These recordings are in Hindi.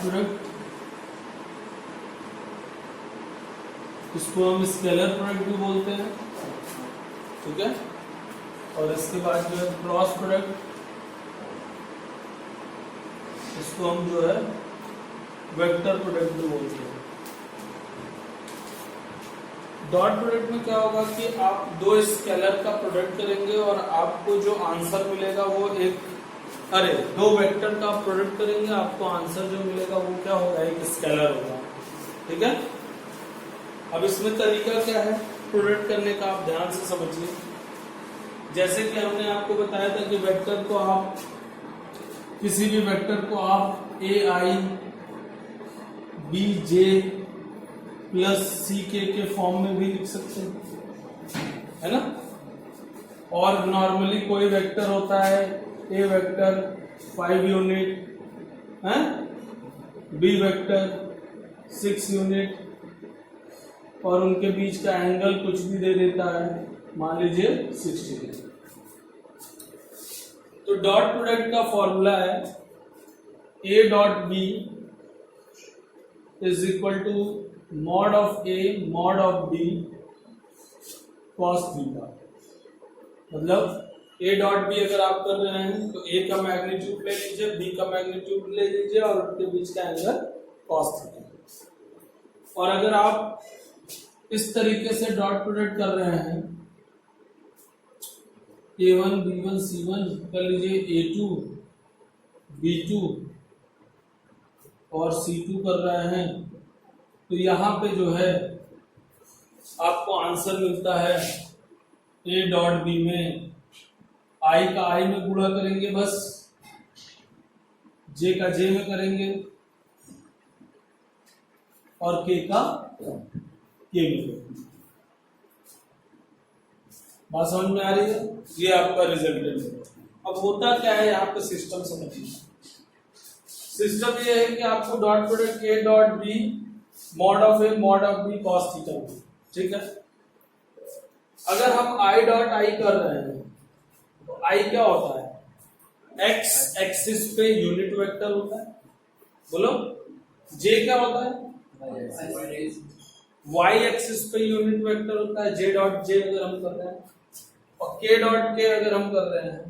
प्रोडक्ट, इसको हम स्केलर प्रोडक्ट भी बोलते हैं, ठीक है। और इसके बाद जो है क्रॉस प्रोडक्ट, इसको हम जो है वेक्टर प्रोडक्ट भी बोलते हैं। डॉट प्रोडक्ट में क्या होगा कि आप दो स्केलर का प्रोडक्ट करेंगे और आपको जो आंसर मिलेगा वो दो वेक्टर का प्रोडक्ट करेंगे, आपको आंसर जो मिलेगा वो क्या होगा, एक स्केलर होगा, ठीक है। अब इसमें तरीका क्या है प्रोडक्ट करने का, आप ध्यान से समझिए। जैसे कि हमने आपको बताया था कि वेक्टर को आप किसी भी वेक्टर को आप AI BJ प्लस CK के फॉर्म में भी लिख सकते हैं, है ना। और नॉर्मली कोई वेक्टर होता है A वेक्टर 5 यूनिट है, B वेक्टर 6 यूनिट, और उनके बीच का एंगल कुछ भी दे देता है, मान लीजिए 60 डिग्री। तो डॉट प्रोडक्ट का फॉर्मूला है A dot B is equal to mod of A mod of B cos theta. मतलब A डॉट B अगर आप कर रहे हैं तो A का मैग्नीट्यूड ले लीजिए, B का मैग्नीट्यूड ले लीजिए और उनके बीच का एंगल कॉस थीटा। और अगर आप इस तरीके से डॉट प्रोडक्ट कर रहे हैं, A1 B1 C1 कर लीजिए, A2 B2 और C2 कर रहे हैं, तो यहाँ पे जो है आपको आंसर मिलता है A डॉट B में I का I में गुणा करेंगे बस, J का J में करेंगे और K का K में करेंगे। बात समझ में आ रही है? ये आपका रिजल्टेंट है। अब होता क्या है यहाँ पे सिस्टम समझिए। सिस्टम ये है कि आपको dot product A dot B mod of A mod of B cos theta, ठीक है। अगर हम I डॉट I कर रहे हैं तो I क्या होता है, X एक्सिस पे यूनिट वेक्टर होता है, बोलो। J क्या होता है, Y एक्सिस पे यूनिट वेक्टर होता है, J डॉट J अगर हम कर रहे हैं, और K डॉट K अगर हम कर रहे हैं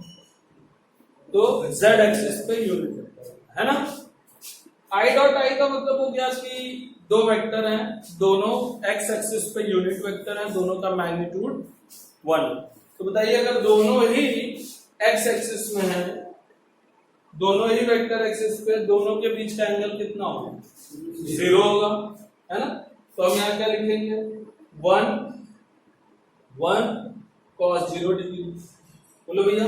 तो Z एक्सिस पे यूनिट वेक्टर है ना। I डॉट I का मतलब हो गया कि दो वेक्टर हैं, दोनों X एक्सिस पे यूनिट वेक्टर हैं, दोनों का मैग्नीट्यूड 1। तो बताइए अगर दोनों ही X एक्सिस में हैं, दोनों ही वेक्टर एक्सिस पे, दोनों के बीच का एंगल कितना होगा, 0 होगा, है ना। तो हम यहाँ क्या लिखेंगे, 1 cos 0 डिग्री। बोलो भैया,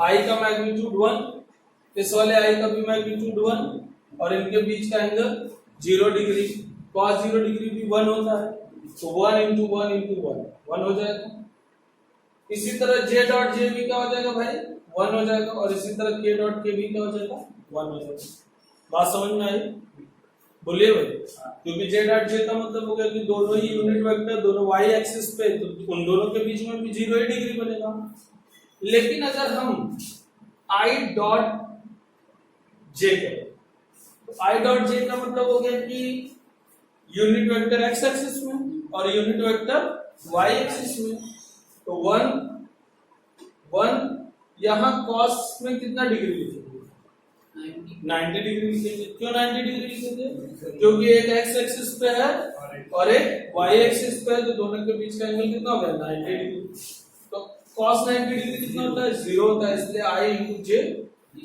I का मैग्नीट्यूड 1, इस वाले I का भी मैग्नीट्यूड 1 और इनके बीच का एंगल 0 डिग्री। cos 0 डिग्री भी 1 होता है, तो 1 इंटू 1 इंटू 1 हो जाएगा। इसी तरह J डॉट J भी क्या हो जाएगा भाई, 1 हो जाएगा, और इसी तरह K डॉट K भी क्या हो जाएगा, 1 हो जाएगा। बात समझ में आई, बोलिए भाई। क्योंकि J डॉट J का मतलब हो गया कि दोनों ही यूनिट वेक्टर, दोनों Y एक्सिस पे, तो उन दोनों के बीच में भी 0 ही डिग्री बनेगा। लेकिन अगर हम I डॉट J करें तो I डॉट J का मतलब हो गया कि यूनिट वेक्टर X एक्सिस में और यूनिट वेक्टर Y एक्सिस में, तो 1 यहाँ cos में कितना डिग्री लिखेंगे, 90 डिग्री लिखेंगे। क्यों 90 डिग्री लिखेंगे, क्योंकि एक X एक्सिस पे है और एक Y एक्सिस पे है, तो दोनों के बीच का एंगल कितना हो गया, 90 डिग्री। तो cos 90 डिग्री कितना होता है, 0 होता है, इसलिए I इंटू J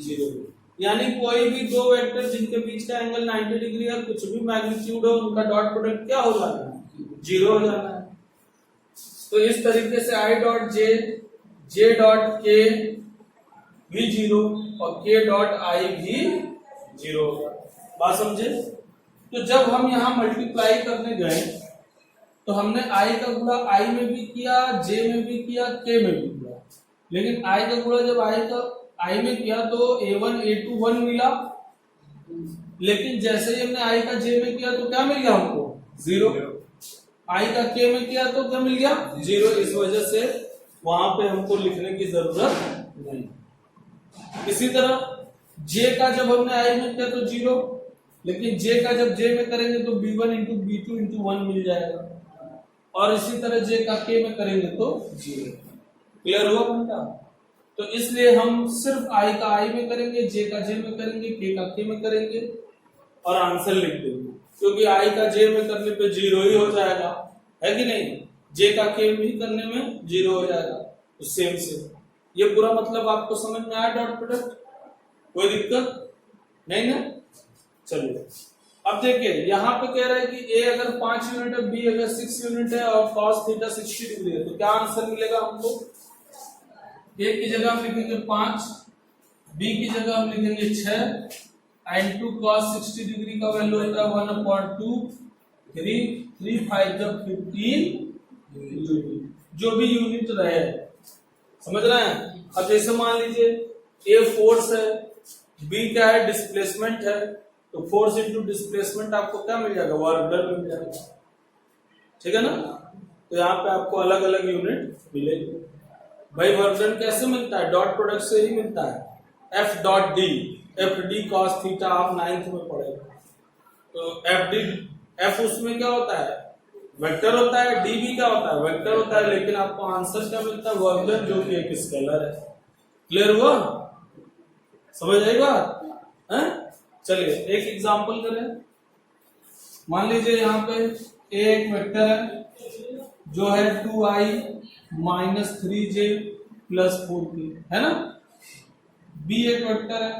0। यानी कोई भी दो वेक्टर जिनके बीच का एंगल 90 डिग्री है, कुछ भी मैग्नीट्यूड हो, उनका डॉट प्रोडक्ट क्या हो जाना है, 0 हो जाना है। तो इस तरीके से I dot J dot K भी 0 और K डॉट I भी 0 होगा। बात समझे। तो जब हम यहाँ मल्टीप्लाई करने गए तो हमने I का गुणा I में भी किया, J में भी किया, K में भी किया, लेकिन I का गुणा जब I में किया तो A1 A2 1 मिला, लेकिन जैसे ही हमने I का J में किया तो क्या मिल गया हमको, 0। I का K में किया तो क्या मिल गया, 0। इस वजह से वहां पे हमको लिखने की जरूरत नहीं। इसी तरह J का जब हमने I में किया तो 0, लेकिन जे का जब जे में करेंगे तो b1 इंटू b2 इंटू 1 मिल जाएगा, और इसी तरह जे का k में करेंगे तो 0। क्लियर हुआ बेटा? तो इसलिए हम सिर्फ i का i में करेंगे, j का j में करेंगे, k का k में करेंगे और आंसर लिख देंगे, क्योंकि i का j में करने पे 0 ही हो जाएगा, है कि नहीं? j का k भी करने में 0 हो जाएगा, तो सेम से। ये पूरा मतलब आपको समझ में आया डॉट प्रोडक्ट? कोई दिक्कत नहीं ना? चलिए अब देखिए, यहाँ पे कह रहा है कि a अगर 5 यूनिट है, b अगर 6 यूनिट है और cos थीटा 60 डिग्री है, तो क्या आंसर मिलेगा हमको? a की जगह हम लिखेंगे 5, b की जगह हम लिखेंगे 6, and 2 cos 60 डिग्री का वैल्यू होता है 1/2, 3 5 जब 15 जो भी यूनिट रहे, समझ रहे हैं? अब जैसे मान लीजिए a फोर्स है, b क्या है? डिस्प्लेसमेंट है, तो फोर्स इंटू डिस्प्लेसमेंट आपको क्या मिल जाएगा? वर्क डन मिल जाएगा, ठीक है ना? तो यहाँ पे आपको अलग अलग यूनिट मिलेगी। भाई वर्क डन कैसे मिलता है? डॉट प्रोडक्ट से ही मिलता है। F dot D, F D cos theta आप 9th में पढ़ेगा। तो एफ डी, एफ उसमें क्या होता है? वेक्टर होता है, डी भी क्या होता है? वेक्टर होता है, लेकिन आपको आंसर क्या मिलता है? वर्क डन, जो कि एक स्केलर है। क्लियर हुआ? समझ आई बात? चलिए एक एग्जांपल करें। मान लीजिए यहाँ पे a एक वेक्टर है जो है 2i minus 3j plus 4k, है ना? b एक वेक्टर है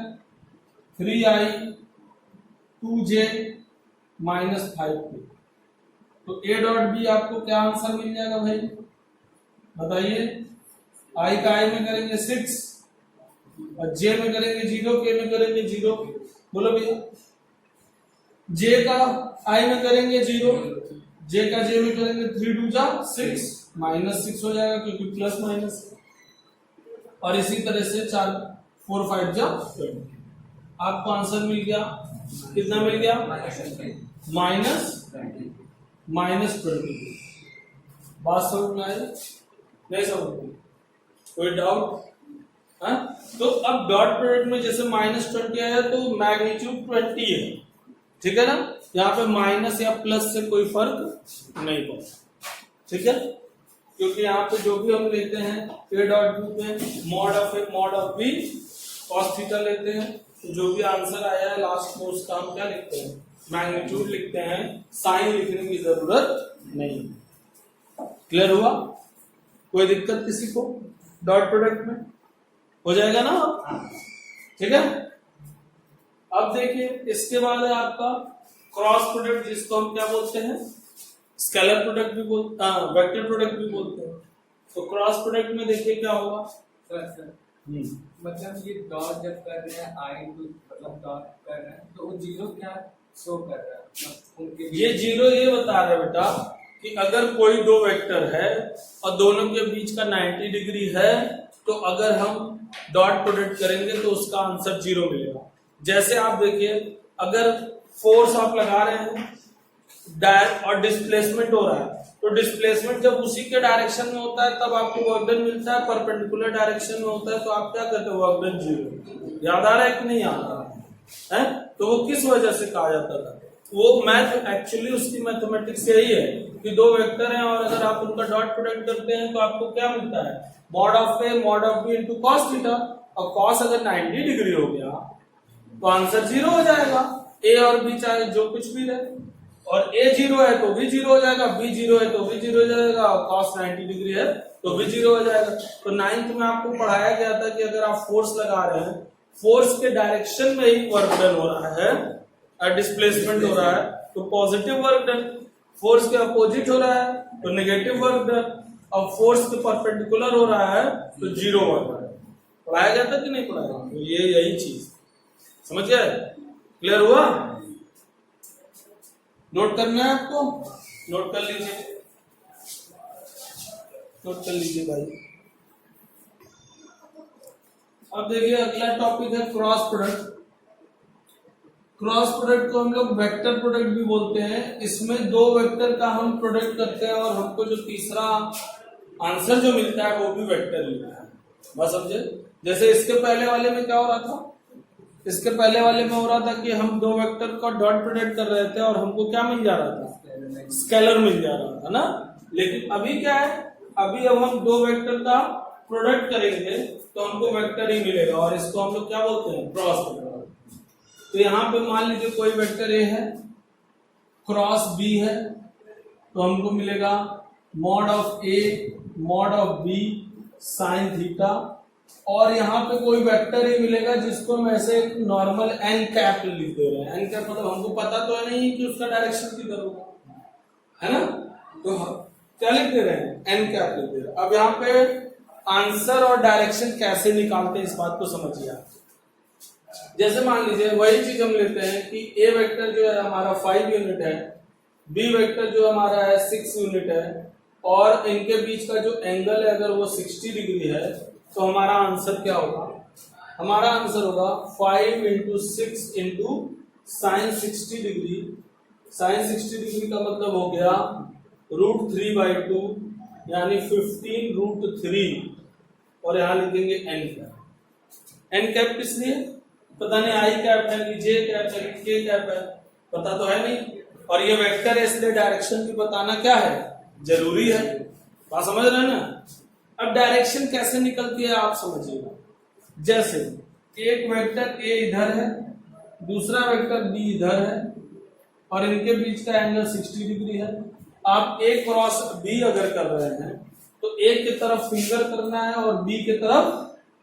3i 2j माइनस 5k। तो a डॉट b आपको क्या आंसर मिल जाएगा भाई? बताइए। i का i में करेंगे 6 और j में करेंगे 0, k में करेंगे 0। बोलो भैया। j का i में करेंगे 0, j का j में करेंगे 3 2 जा 6 माइनस 6 हो जाएगा, क्योंकि प्लस माइनस, और इसी तरह से 4 4 5 जा 20। आपको आंसर मिल गया, कितना मिल गया? माइनस 20। बात समझ में आई? नहीं समझ में? कोई डाउट? तो अब डॉट प्रोडक्ट में जैसे -20 आया तो मैग्नीट्यूड 20 है, ठीक है ना? यहाँ पे माइनस या प्लस से कोई फर्क नहीं पड़ता, ठीक है? क्योंकि यहाँ पे जो भी हम लेते हैं a डॉट बी पे mod of A mod of B cos theta लेते हैं, तो जो भी आंसर आया है लास्ट में उसका हम क्या लिखते हैं? मैग्नीट्यूड लिखते हैं, साइन लिखने की जरूरत नहीं। क्लियर हुआ? कोई दिक्कत किसी को डॉट प्रोडक्ट में? हो जाएगा ना? ठीक है। अब देखिए इसके बाद है आपका क्रॉस प्रोडक्ट, जिसको हम क्या बोलते हैं? स्केलर प्रोडक्ट भी बोलते हैं, वेक्टर प्रोडक्ट भी बोलते हैं। तो क्रॉस प्रोडक्ट में देखिए क्या होगा सर मतलब ये डॉट जब कर रहे हैं आई टू मतलब डॉट कर रहे हैं तो वो जीरो क्या शो कर रहा है? मतलब उनके ये जीरो ये बता रहा है बेटा कि अगर कोई दो वेक्टर है और दोनों के बीच का 90 डिग्री है, तो अगर हम डॉट प्रोडक्ट करेंगे तो उसका आंसर जीरो मिलेगा। जैसे आप देखिए, अगर फोर्स आप लगा रहे हैं और डिस्प्लेसमेंट हो रहा है, तो डिस्प्लेसमेंट जब उसी के डायरेक्शन में होता है तब आपको वर्क डन मिलता है, परपेंडिकुलर डायरेक्शन में होता है तो आप क्या करते हो? Work done zero. याद आ रहा है कि नहीं याद आ रहा है? तो वो किस वजह से कहा जाता था? वो मैथ एक्चुअली उसकी मैथमेटिक्स यही है कि दो वेक्टर हैं और अगर आप उनका डॉट प्रोडक्ट करते हैं तो आपको क्या मिलता है? Mod of A mod of B into cos theta. और कॉस अगर 90 डिग्री हो गया तो आंसर जीरो हो जाएगा। ए और बी चाहे जो कुछ भी रहे, और ए जीरो है तो बी जीरो हो जाएगा, बी जीरो है तो बी जीरो हो जाएगा, और कॉस 90 डिग्री है तो भी जीरो हो जाएगा। तो 9th में आपको पढ़ाया गया था कि अगर आप फोर्स लगा रहे हैं, फोर्स के डायरेक्शन में ही वर्क डन हो रहा है, डिस्प्लेसमेंट हो रहा है तो पॉजिटिव वर्क डन, फोर्स के अपोजिट हो रहा है तो नेगेटिव वर्क डन, और फोर्स के परपेंडिकुलर हो रहा है तो जीरो वर्क डन। पढ़ाया गया था कि नहीं पढ़ाया? तो ये यही चीज समझ गए? क्लियर हुआ? नोट करना है आपको? नोट कर लीजिए, नोट कर लीजिए भाई। अब देखिए अगला टॉपिक है क्रॉस प्रोडक्ट। क्रॉस प्रोडक्ट को हम लोग वेक्टर प्रोडक्ट भी बोलते हैं। इसमें दो वेक्टर का हम प्रोडक्ट करते हैं और हमको जो तीसरा आंसर जो मिलता है वो भी वेक्टर मिलता है। बस समझे? जैसे इसके पहले वाले में क्या हो रहा था? इसके पहले वाले में हो रहा था कि हम दो वेक्टर का डॉट प्रोडक्ट कर रहे थे और हमको क्या मिल जा रहा था, स्केलर मिल जा रहा था ना। लेकिन अभी क्या है, अभी अब हम दो वेक्टर का प्रोडक्ट करेंगे तो हमको वेक्टर ही मिलेगा और इसको हम लोग क्या बोलते हैं, क्रॉस प्रोडक्ट। तो यहाँ पे मान लीजिए कोई वेक्टर ए है क्रॉस बी है, तो हमको मिलेगा mod of A mod of B sine theta, और यहाँ पे कोई वेक्टर ही मिलेगा जिसको हम ऐसे एक नॉर्मल एन कैप लिख दे रहे हैं। एन कैप मतलब हमको पता तो है नहीं कि उसका डायरेक्शन किधर होगा, है ना, तो क्या लिख दे रहे हैं, एन कैप लिख दे रहे हैं। अब यहाँ पे आंसर और डायरेक्शन कैसे निकालते हैं इस बात को समझिए आप। जैसे मान लीजिए वही चीज हम लेते हैं कि ए वेक्टर जो है हमारा 5 यूनिट है, बी वेक्टर जो हमारा है 6 यूनिट है, और इनके बीच का जो एंगल है अगर वो 60 डिग्री है, तो हमारा आंसर क्या होगा, हमारा आंसर होगा 5 into 6 into sine 60 degree. Sine 60 degree का मतलब हो गया √3/2 यानी 15√3, और यहां लिखेंगे एन कैप। एन कैप किस लिए, पता नहीं, आई कैप है कि जे कैप है कि के कैप है, पता तो है नहीं, और ये वेक्टर है इसलिए डायरेक्शन भी बताना क्या है, जरूरी है। बात समझ रहे हैं ना। अब डायरेक्शन कैसे निकलती है आप समझिएगा। जैसे एक वेक्टर ए इधर है, दूसरा वेक्टर बी इधर है, और इनके बीच का एंगल 60 डिग्री है। आप ए क्रॉस बी अगर कर रहे हैं तो ए की तरफ फिंगर करना है और बी की तरफ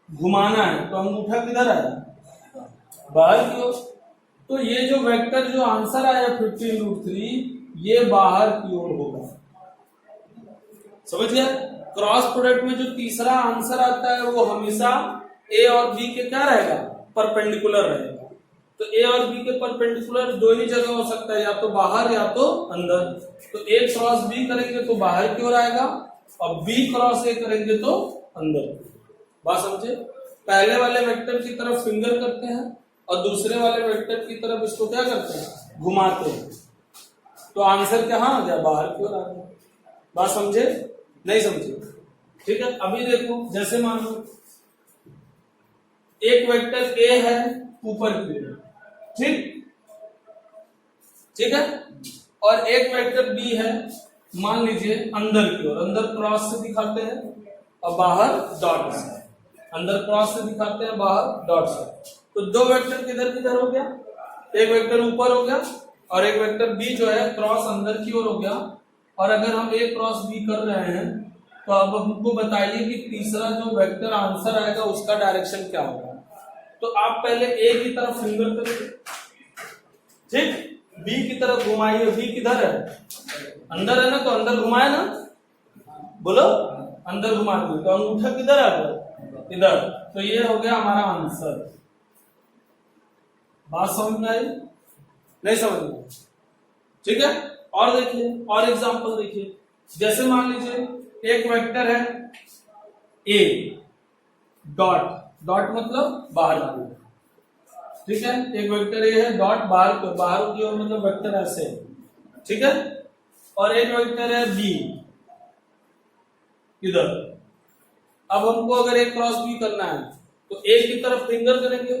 घुमाना है, तो अंगूठा किधर है, बाहर की ओर। तो ये जो वेक्टर जो आंसर आया 15√3 ये बाहर की ओर होगा, समझ गया। क्रॉस प्रोडक्ट में जो तीसरा आंसर आता है वो हमेशा ए और बी के क्या रहेगा, परपेंडिकुलर रहेगा। तो ए और बी के परपेंडिकुलर दो ही जगह हो सकता है, या तो बाहर या तो अंदर। तो ए क्रॉस बी करेंगे तो बाहर की ओर आएगा, और बी क्रॉस ए करेंगे तो अंदर। बात समझे। पहले वाले वेक्टर की तरफ फिंगर करते हैं और दूसरे वाले वेक्टर की तरफ इसको क्या करते हैं, घुमाते हैं, तो आंसर क्या आ गया, बाहर की ओर आ गया। बात समझे, नहीं समझे, ठीक है। अभी देखो, जैसे मान लो एक वेक्टर ए है ऊपर की ओर, ठीक ठीक है, और एक वेक्टर बी है मान लीजिए अंदर की ओर। अंदर क्रॉस से दिखाते हैं और बाहर डॉट से, अंदर क्रॉस से दिखाते हैं, बाहर डॉट से। तो दो वेक्टर किधर किधर हो गया, एक वेक्टर ऊपर हो गया और एक वेक्टर बी जो है क्रॉस अंदर की ओर हो गया। और अगर हम ए क्रॉस बी कर रहे हैं तो अब हमको बताइए कि तीसरा जो वेक्टर आंसर आएगा उसका डायरेक्शन क्या होगा। तो आप पहले ए की तरफ फिंगर करिए, ठीक, बी की तरफ घुमाइए। बी किधर है, अंदर है ना, तो अंदर घुमाए ना, बोलो अंदर घुमा दो, तो अंगूठा किधर आ गया, इधर। तो ये हो गया हमारा आंसर। बात समझ में आई, नहीं समझ में, ठीक है। और देखिए, और एग्जांपल देखिए। जैसे मान लीजिए एक वेक्टर है ए डॉट, डॉट मतलब बाहर की ओर, ठीक है। एक वेक्टर ए है डॉट बाहर की ओर मतलब वेक्टर ऐसे है, ठीक है। और एक वेक्टर है बी इधर। अब हमको अगर ए क्रॉस बी करना है तो ए की तरफ फिंगर करेंगे,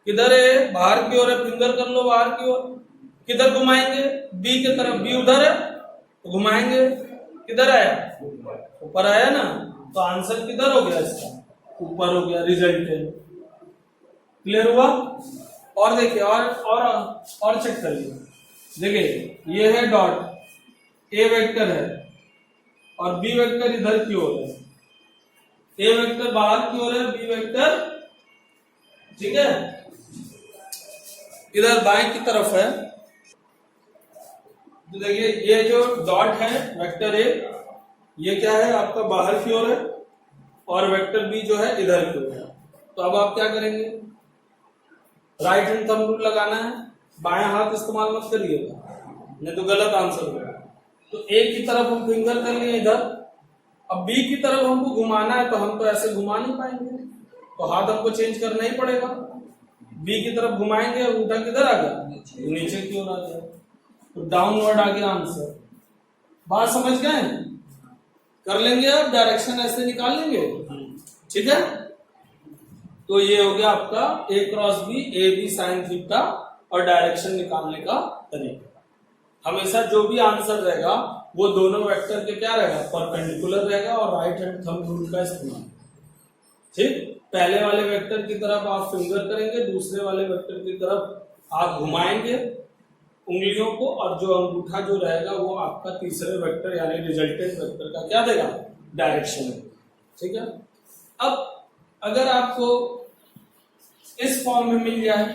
किधर है, बाहर की ओर है, फिंगर कर लो बाहर की ओर। किधर घुमाएंगे, बी की तरफ, बी उधर है तो घुमाएंगे, किधर आया, ऊपर आया ना, तो आंसर किधर हो गया, इसका ऊपर हो गया, रिजल्ट है। क्लियर हुआ। और देखिए, और चेक करिए। देखिए ये है डॉट, ए वेक्टर है और बी वेक्टर इधर की ओर है। ए वेक्टर बाहर की ओर है, बी वेक्टर, ठीक है, इधर बाएं की तरफ है। तो देखिए ये जो डॉट है वेक्टर ए, ये क्या है आपका बाहर की ओर है, और वेक्टर बी जो है इधर की ओर है। तो अब आप क्या करेंगे, राइट हैंड थंब रूल लगाना है, बायां हाथ इस्तेमाल मत करिएगा, नहीं तो गलत आंसर होगा। तो ए की तरफ हम फिंगर कर लिए इधर, अब बी की तरफ हमको घुमाना है, तो हम तो ऐसे घुमा नहीं पाएंगे, तो हाथ हमको चेंज करना ही पड़ेगा। बी की तरफ घुमाएंगे, अंगूठा किधर आ गया, नीचे की ओर आ गया, तो डाउनवर्ड आ गया आंसर। बात समझ गए, कर लेंगे, अब डायरेक्शन ऐसे निकाल लेंगे, ठीक है। तो ये हो गया आपका a cross B, A B sine theta और डायरेक्शन निकालने का तरीका। हमेशा जो भी आंसर रहेगा वो दोनों वेक्टर के क्या रहेगा, परपेंडिकुलर रहेगा और राइट हैंड थंब रूल का इस्तेमाल। ठीक, पहले वाले वेक्टर की तरफ आप फिंगर करेंगे, दूसरे वाले वेक्टर की तरफ आप घुमाएंगे उंगलियों को, और जो अंगूठा जो रहेगा वो आपका तीसरे वेक्टर यानी रिजल्टेंट वेक्टर का क्या देगा, डायरेक्शन है। ठीक है, अब अगर आपको इस फॉर्म में मिल जाए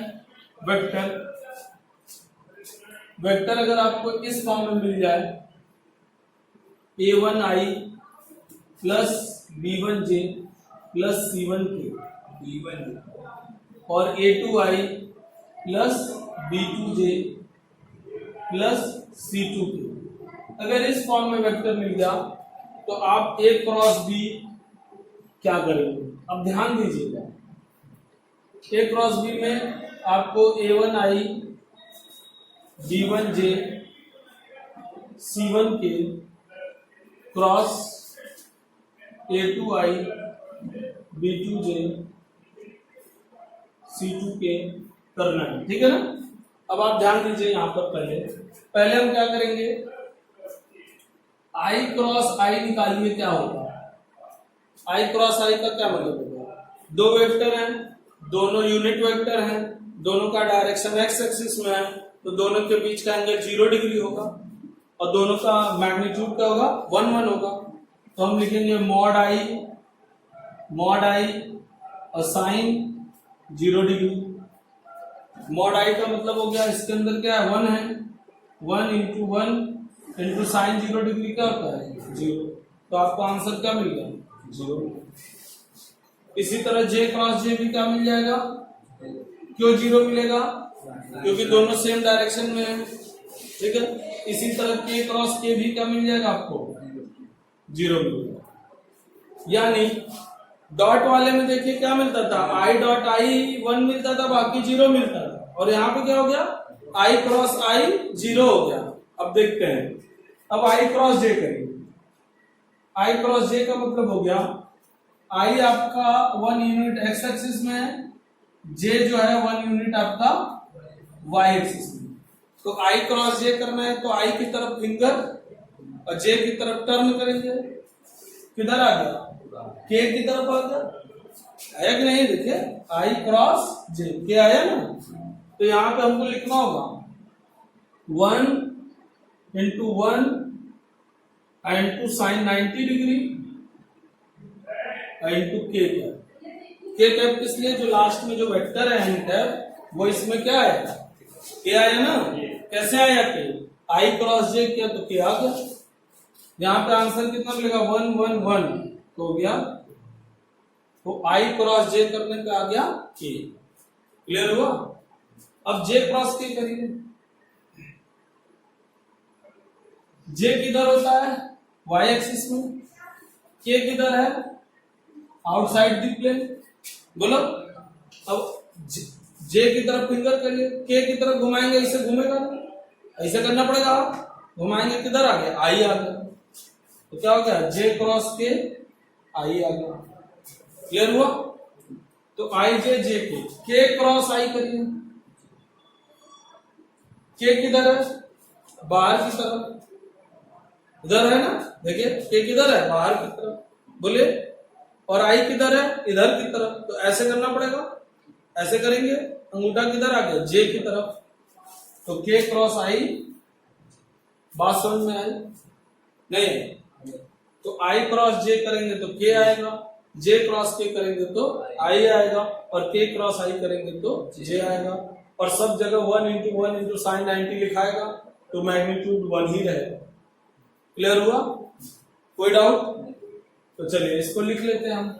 वेक्टर अगर आपको इस फॉर्म में मिल जाए a1i plus b1j plus c1k और a2i plus b2j plus c2k, अगर इस फॉर्म में वेक्टर मिल गया तो आप a क्रॉस b क्या करेंगे। अब ध्यान दीजिएगा, a क्रॉस b में आपको a1i b1j c1k cross a2i b2j c2k करना है। ठीक है ना। अब आप ध्यान दीजिए, यहां पर पहले हम क्या करेंगे, i क्रॉस i निकालिए क्या होगा। i क्रॉस i का क्या मतलब होगा, दो वेक्टर हैं, दोनों यूनिट वेक्टर हैं, दोनों का डायरेक्शन एक्स एक्सिस में है, तो दोनों के बीच का एंगल 0 डिग्री होगा और दोनों का मैग्नीट्यूड क्या होगा, 1 1 होगा। तो हम लिखेंगे मॉड आई और साइन 0 डिग्री। मॉड आई का मतलब हो गया, इसके अंदर क्या है, 1 है, 1 इंटू 1 इंटू साइन 0 डिग्री क्या होता है, 0। तो आपको आंसर क्या मिल गया, 0। इसी तरह जे क्रॉस जे भी क्या मिल जाएगा, क्यों 0 मिलेगा, क्योंकि दोनों सेम डायरेक्शन में है। ठीक है, इसी तरह के क्रॉस के भी क्या मिल जाएगा, आपको 0 मिलेगा। यानी डॉट वाले में देखिए क्या मिलता था, आई डॉट आई 1 मिलता था, बाकी 0 मिलता था, और यहाँ पे क्या हो गया, आई क्रॉस आई 0 हो गया। अब देखते हैं, अब आई क्रॉस जे करेंगे। आई क्रॉस जे का मतलब हो गया, आई आपका 1 यूनिट एक्स एक्सिस में है, जे जो है 1 यूनिट आपका वाई एक्सिस में। तो आई क्रॉस जे करना है तो आई की तरफ फिंगर और जे की तरफ टर्न करेंगे। किधर आ गया, के की तरफ आ गया, आया कि नहीं, देखिए आई क्रॉस जे के आया ना। तो यहां पे हमको लिखना होगा 1 into 1 into sine 90 degree into के कैप किस लिए, जो लास्ट में जो वेक्टर है एन कैप वो इसमें क्या है, के आया ना। कैसे आया के, आई क्रॉस जे किया तो के आ गया। यहाँ पे आंसर कितना मिलेगा, 1 1 1 तो हो गया। तो आई क्रॉस जे करने पे आ गया के। क्लियर हुआ। अब जे क्रॉस के करिए। जे किधर होता है, वाई एक्सिस में। के किधर है, आउटसाइड द प्लेन। बोलो, अब जे की तरफ फिंगर करिए, के की तरफ घुमाएंगे, इसे घूमेगा ना, ऐसे करना पड़ेगा। घुमाएंगे किधर आ गया, आई आ गया। तो क्या हो गया, जे क्रॉस के आई आ गया। क्लियर हुआ। तो आई जे के क्रॉस आई करिए। के किधर है, बाहर की तरफ, इधर है ना, देखिए के किधर है, बाहर की तरफ। बोलिए, और आई किधर है, इधर की तरफ। तो ऐसे करना पड़ेगा, ऐसे करेंगे, अंगूठा किधर आ गया, जे की तरफ। तो के क्रॉस आई, बात समझ में आई नहीं। तो आई क्रॉस जे करेंगे तो के आएगा, जे क्रॉस के करेंगे तो आई आएगा, और के क्रॉस आई करेंगे तो जे आएगा। और सब जगह 1 इंटू साइन 90 लिखाएगा, तो मैग्नीट्यूड 1 ही रहेगा। क्लियर हुआ, कोई डाउट। तो चलिए इसको लिख लेते हैं हम।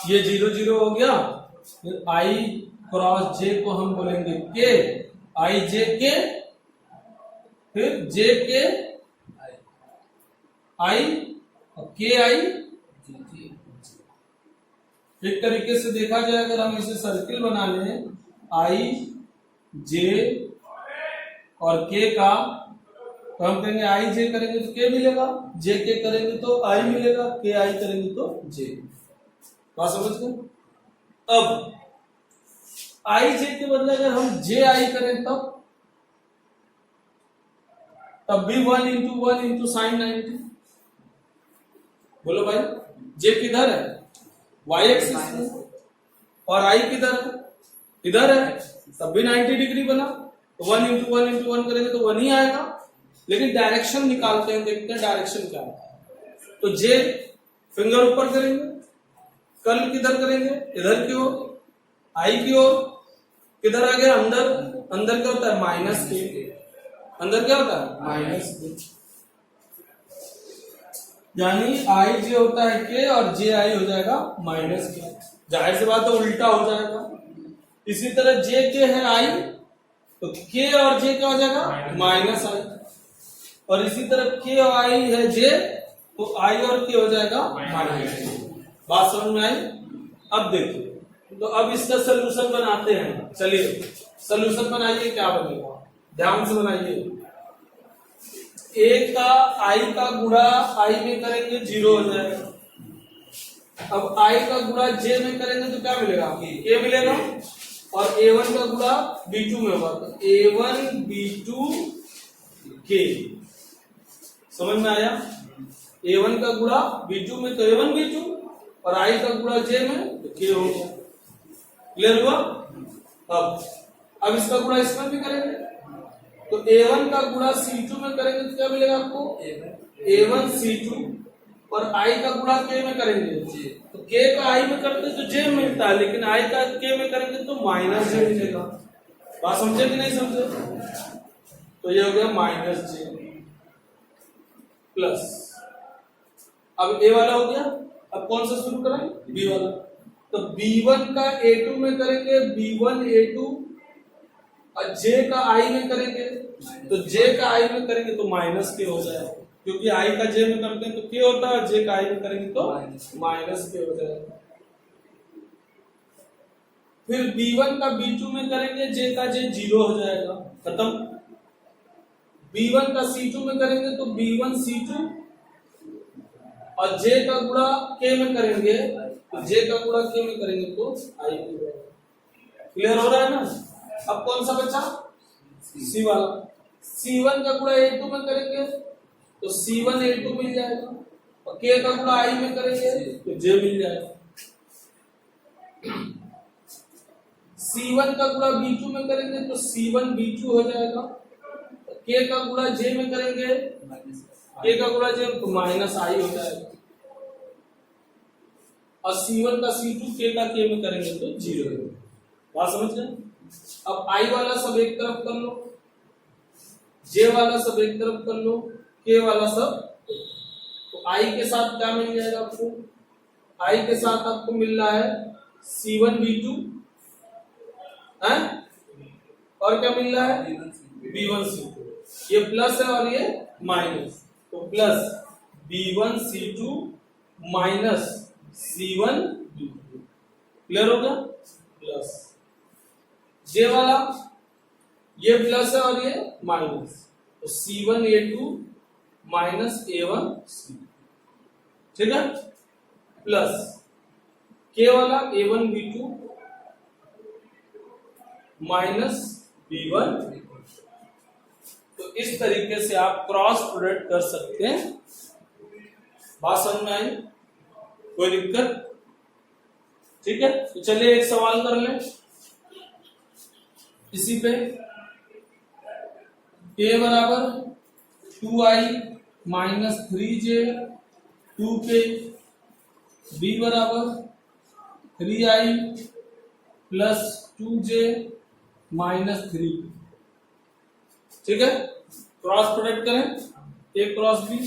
ये 0 0 हो गया। फिर आई क्रॉस जे को हम बोलेंगे के, आई जे के, फिर जे के आई और के आई। एक तरीके से देखा जाए, अगर हम इसे सर्किल बना लें, आई जे और के का, तो हम कहेंगे आई जे करेंगे तो के मिलेगा, जे के करेंगे तो आई मिलेगा, के आई करेंगे तो जे। बात समझ गए। अब आई जे के बदले अगर हम जे आई करें तब भी 1 × साइन 90। बोलो भाई, जे किधर है, वाई एक्सिस में, और आई किधर है, इधर है, तब भी 90 डिग्री बना। तो 1 × 1 करेंगे तो 1 ही आएगा। लेकिन डायरेक्शन निकालते हैं, देखते हैं डायरेक्शन क्या है। तो जे फिंगर ऊपर करेंगे, कर्ल किधर करेंगे, इधर की ओर, आई की ओर, किधर आ गया, अंदर। अंदर क्या होता है, माइनस के। अंदर क्या होता है, माइनस के। यानी आई जे होता है के और जे आई हो जाएगा माइनस के। जाहिर सी बात है उल्टा हो जाएगा। इसी तरह जे के है आई, तो के और जे क्या हो जाएगा, माइनस आई। और इसी तरह के और आई है जे, तो आई और के हो जाएगा माइनस। बात समझ में आई। अब देखिए, तो अब इसका सलूशन बनाते हैं। चलिए सलूशन बनाइए, क्या बनेगा, ध्यान से बनाइए। ए का आई का गुणा आई में करेंगे 0 हो जाएगा। अब आई का गुणा जे में करेंगे तो क्या मिलेगा, ए मिलेगा। और a1 का गुणा b2 में होगा, तो a1 b2 k। समझ में आया। a1 का गुणा b2 में तो a1 b2, और i का गुणा j में तो k हो गया। क्लियर हुआ। अब इसका गुणा इसमें भी करेंगे, तो a1 का गुणा c2 में करेंगे तो क्या मिलेगा आपको, a1 c2। और i का गुणा k में करेंगे, तो k का i में करते तो j मिलता है, लेकिन i का k में करेंगे तो माइनस j मिलेगा। बात समझे कि नहीं समझे। तो ये हो गया माइनस j प्लस। अब a वाला हो गया। अब कौन सा शुरू करें, b वाला। तो b1 का a2 में करेंगे, b1 a2, और j का i में करेंगे, तो j का i में करेंगे तो माइनस के हो जाएगा, क्योंकि i का j में करते हैं तो k होता है, j का i में करेंगे तो माइनस के हो जाएगा। फिर b1 का b2 में करेंगे, j का j 0 हो जाएगा, खत्म। b1 का c2 में करेंगे तो b1 c2, और j का गुणा k में करेंगे, तो j का गुणा k में करेंगे तो i की जाएगा। क्लियर हो रहा है ना। अब कौन सा बचा, c वाला। c1 का गुणा a2 में करेंगे तो c1 a2 मिल जाएगा, और k का गुणा i में करेंगे तो j मिल जाएगा। c1 का गुणा b2 में करेंगे तो c1 b2 हो जाएगा, k का गुणा j में करेंगे, k का गुणा j तो माइनस i हो जाएगा। और c1 का c2 k का k में करेंगे तो 0 हो। बात समझ गए। अब i वाला सब एक तरफ कर लो, j वाला सब एक तरफ कर लो, k वाला सब। तो i के साथ क्या मिल जाएगा आपको, i के साथ आपको मिल रहा है c1 b2 है, और क्या मिल रहा है b1 c2। ये प्लस है और ये माइनस, तो plus b1 c2 minus c1 b2। Clear हो गया। प्लस j वाला, ये प्लस है और ये माइनस, तो c1 a2 minus a1 c। ठीक है। प्लस k वाला a1 b2 माइनस b1। तो इस तरीके से आप क्रॉस प्रोडक्ट कर सकते हैं। बात समझ में आई, कोई दिक्कत। ठीक है, तो चलिए एक सवाल कर लें इसी पे। a बराबर 2i minus 3j 2k, b बराबर 3i प्लस 2j माइनस 3। ठीक है, क्रॉस प्रोडक्ट करें, a क्रॉस b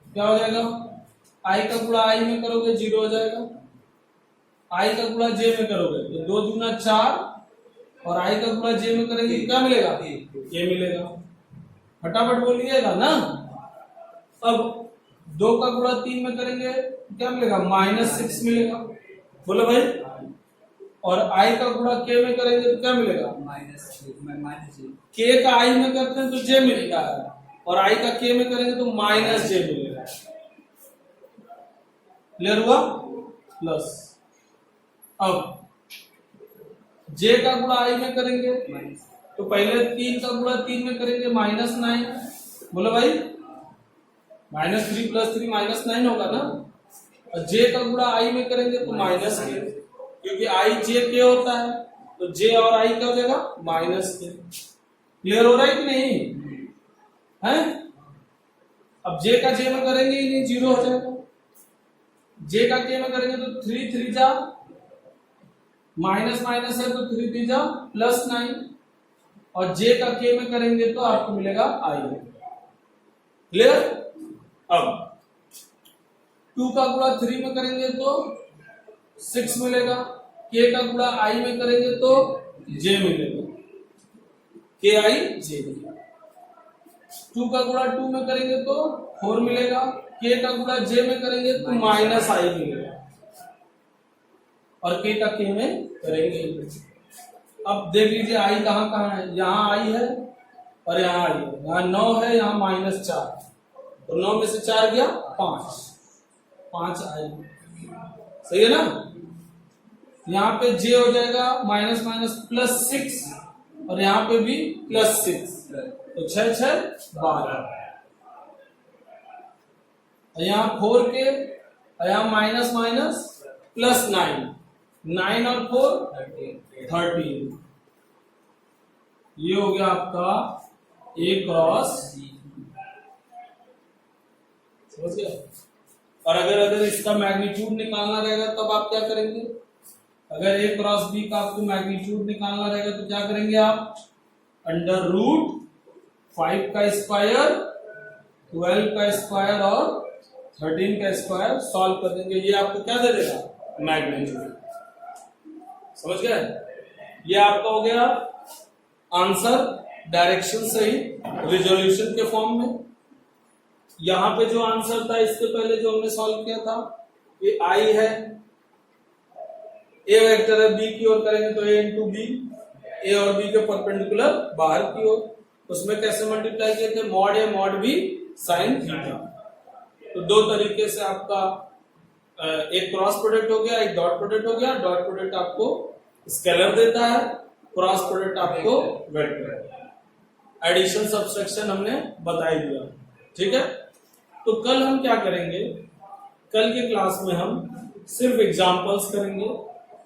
क्या हो जाएगा, i का गुणा i में करोगे 0 हो जाएगा, i का गुणा j में करोगे तो 2 दूना 4, और i का गुणा j में करेंगे क्या मिलेगा, ये मिलेगा। फटाफट बोलिएगा ना। अब 2 का गुणा 3 में करेंगे क्या मिलेगा, -6 मिलेगा। बोलो भाई। और i का गुणा k में करेंगे तो क्या मिलेगा, k का i में करते हैं तो j मिलता है, और i का k में करेंगे तो -j मिलेगा। क्लियर हुआ। प्लस। अब j का गुणा i में करेंगे तो पहले 3 का गुणा 3 में करेंगे -9। बोलो भाई, -3 + 3 -9 होगा ना। और j का गुणा i में करेंगे तो -k, क्योंकि i j k होता है तो j और i क्या हो जाएगा -k। क्लियर हो रहा है कि नहीं है? अब j का j में करेंगे ही नहीं, 0 हो जाएगा। j का k में करेंगे तो 3 3 जा माइनस माइनस है तो 3 3 जा +9, और j का k में करेंगे तो आपको मिलेगा i। क्लियर? अब 2 का गुणा 3 में करेंगे तो 6 मिलेगा, k का गुणा i में करेंगे तो j मिलेगा, k i j। 2 का गुणा 2 में करेंगे तो 4 मिलेगा, k का गुणा j में करेंगे तो -i मिलेगा, और k का k में करेंगे। अब देख लीजिए i कहाँ कहाँ है, यहाँ i है और यहाँ i है, यहाँ 9 है, यहाँ -4, तो 9 में से 4 गया 5 i। सही है ना? यहाँ पे j हो जाएगा -−+6 और यहाँ पे भी +6, तो 6 6 12। यहाँ 4 के, यहाँ -−+9, 9 और 4 13। ये हो गया आपका a क्रॉस b। समझ गए? और अगर इसका मैग्नीट्यूड निकालना रहेगा तब आप क्या करेंगे? अगर a क्रॉस b का आपको मैग्नीट्यूड निकालना रहेगा तो क्या करेंगे आप? √5 का स्क्वायर, 12 का स्क्वायर और 13 का स्क्वायर सॉल्व कर देंगे। ये आपको क्या दे देगा? मैग्नीट्यूड। समझ गए? ये आपका हो गया आंसर, डायरेक्शन सही, रिजोल्यूशन के फॉर्म में। यहां पे जो आंसर था इससे पहले जो हमने सॉल्व किया था, ये i है, a वेक्टर है, b की ओर करेंगे तो a इंटू बी, a और b के परपेंडिकुलर बाहर की ओर, उसमें कैसे मल्टीप्लाई किए थे? Mod a mod b sine theta. तो दो तरीके से आपका एक क्रॉस प्रोडक्ट हो गया, एक डॉट प्रोडक्ट हो गया। डॉट प्रोडक्ट आपको स्केलर देता है, क्रॉस प्रोडक्ट आपको वेक्टर। एडिशन सब्सट्रैक्शन हमने बता ही दिया, ठीक है। तो कल हम क्या करेंगे? कल के क्लास में हम सिर्फ एग्जांपल्स करेंगे,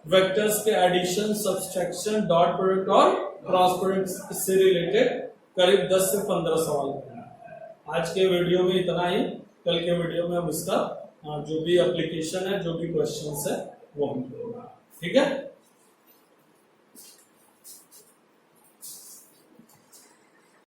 वेक्टर्स के एडिशन, सब्सट्रैक्शन, डॉट प्रोडक्ट और क्रॉस प्रोडक्ट से रिलेटेड करीब 10 से 15 सवाल करेंगे। आज के वीडियो में इतना ही। कल के वीडियो में हम इसका जो भी एप्लीकेशन है, जो भी क्वेश्चंस है वो हम करेंगे, ठीक है।